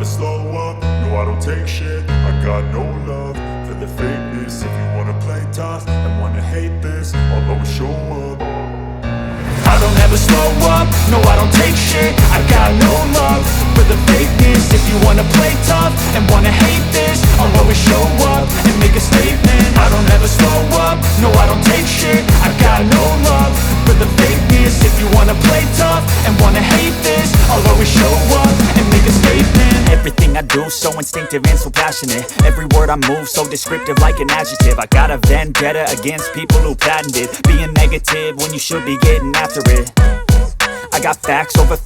slow up, no I don't take shit. I got no love for the fakeness. If you wanna play tough and wanna hate this, I'll always show up. I don't ever slow up, no I don't take shit. I got no love for the fakeness. If you wanna play tough and wanna hate this, I'll always show up and make a statement. I don't ever slow up, no I don't take shit. I got no love for the fakeness. If you wanna play tough and wanna hate this, I'll always show up and make a statement. Everything I do so instinctive and so passionate. Every word I move so descriptive like an adjective. I got a vendetta against people who patented being negative when you should be getting after it. I got facts over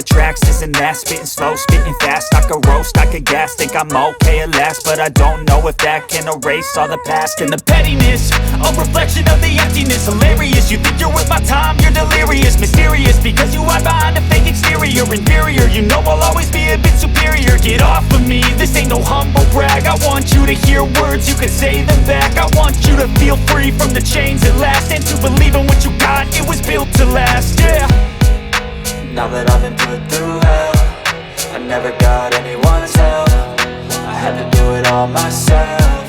tracks, this and that. Spitting slow, spitting fast, I could roast, I could gas. Think I'm okay at last, but I don't know if that can erase all the past. And the pettiness, a reflection of the emptiness. Hilarious, you think you're worth my time, you're delirious. Mysterious, because you hide behind a fake exterior. Inferior, you know I'll always be a bit superior. Get off of me, this ain't no humble brag. I want you to hear words, you can say them back. I want you to feel free from the chains at last, and to believe in what you got, it was built to last, yeah. Now that I've been put through hell, I never got anyone's help. I had to do it all myself.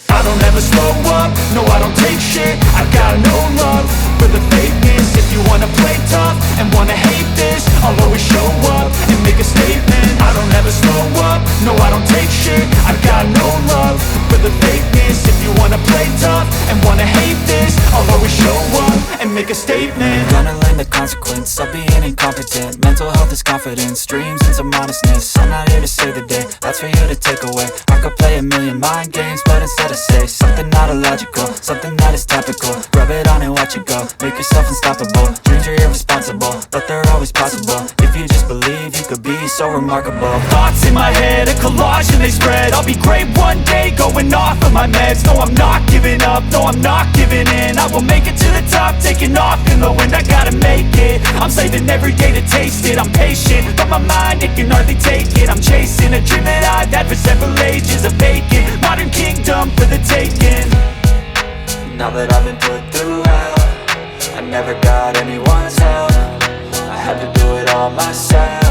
I don't ever slow up, no I don't take shit. I got no love for the fakeness. If you wanna play tough and wanna hate this, I'll always show up and make a statement. I don't ever slow up, no I don't take shit. I got no love for the fakeness. If you wanna play tough and wanna hate this, I'll always show up and make a statement. Gonna learn the consequence of being incompetent. Mental health is confidence, dreams and some honestness. I'm not here to save the day, that's for you to take away. I could play a million mind games, but instead I say something not illogical, something that is topical. Rub it on and watch it go, make yourself unstoppable. Dreams are irresponsible, but they're always possible. If you just believe, you could be so remarkable. Thoughts in my head, a collage and they spread. I'll be great one day, going off of my meds. No, I'm not giving up, no, I'm not giving in. I will make it to the top, taking off in the wind. I gotta make it, I'm saving every day to taste it. I'm patient, but my mind, it can hardly take it. I'm chasing a dream that I've had for several ages. A vacant, modern kingdom for the taking. Now that I've been put through hell, I never got anyone's help. I had to do it all myself.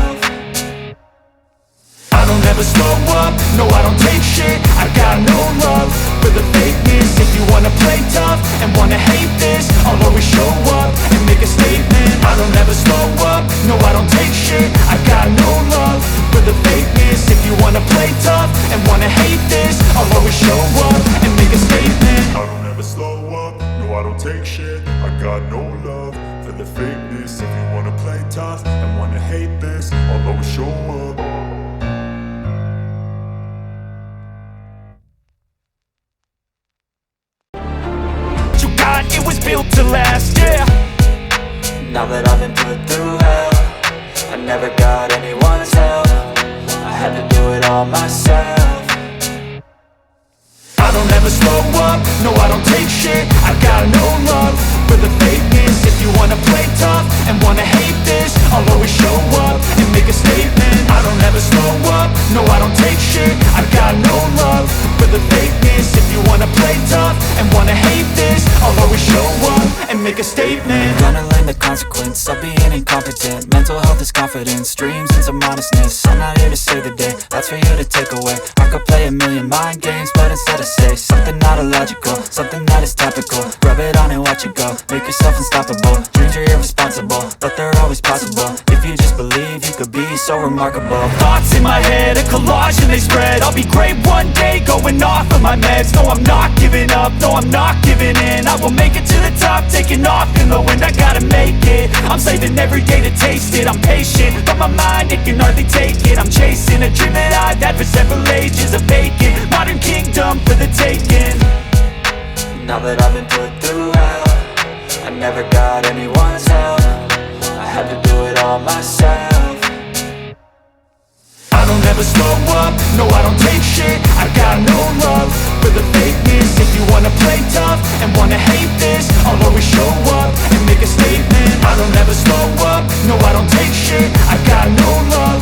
I don't ever slow up, no I don't take shit. I got no love for the fakeness. If you wanna play tough and wanna hate this, I'll always show up and make a statement. I don't ever slow up, no I don't take shit. I got no love for the fakeness. If you wanna play tough and wanna hate this, I'll always show up and make a statement. I don't ever slow up, no I don't take shit. I got no love for the fakeness. If you wanna play tough and wanna hate this, I'll always show up. It was built to last, yeah. Now that I've been put through hell, I never got anyone's help. I had to do it all myself. I don't ever slow up, no I don't take shit. I got no love for the fakeness. If you wanna play tough and wanna hate this, I'll always show up and make a statement. I don't ever slow up, no I don't take shit. I got no love for the fakeness. If you wanna play tough and wanna hate this, I'll always show up and make a statement. Gonna learn the consequence of being incompetent. Mental health is confidence, dreams and some honestness. I'm not here to save the day, that's for you to take away. I could play a million mind games, but instead I say something not illogical, something that is topical. Rub it on and watch it go, make yourself unstoppable. Dreams are irresponsible, but they're always possible. If you just believe, you could be so remarkable. Thoughts in my head, a collage and they spread. I'll be great one day, going off of my meds. No, I'm not giving up, no, I'm not giving in. I will make it to the top, taking off in the wind. I gotta make it, I'm saving every day to taste it. I'm patient, but my mind, it can hardly take it. I'm chasing a dream that I've had for several ages. A vacant, modern kingdom for the taking. Now that I've been put through hell, I never got anyone's help. I had to do it all myself. I don't ever slow up, no I don't take shit. I got no love for the fakeness. If you wanna play tough and wanna hate this, I'll always show up and make a statement. I don't ever slow up, no I don't take shit. I got no love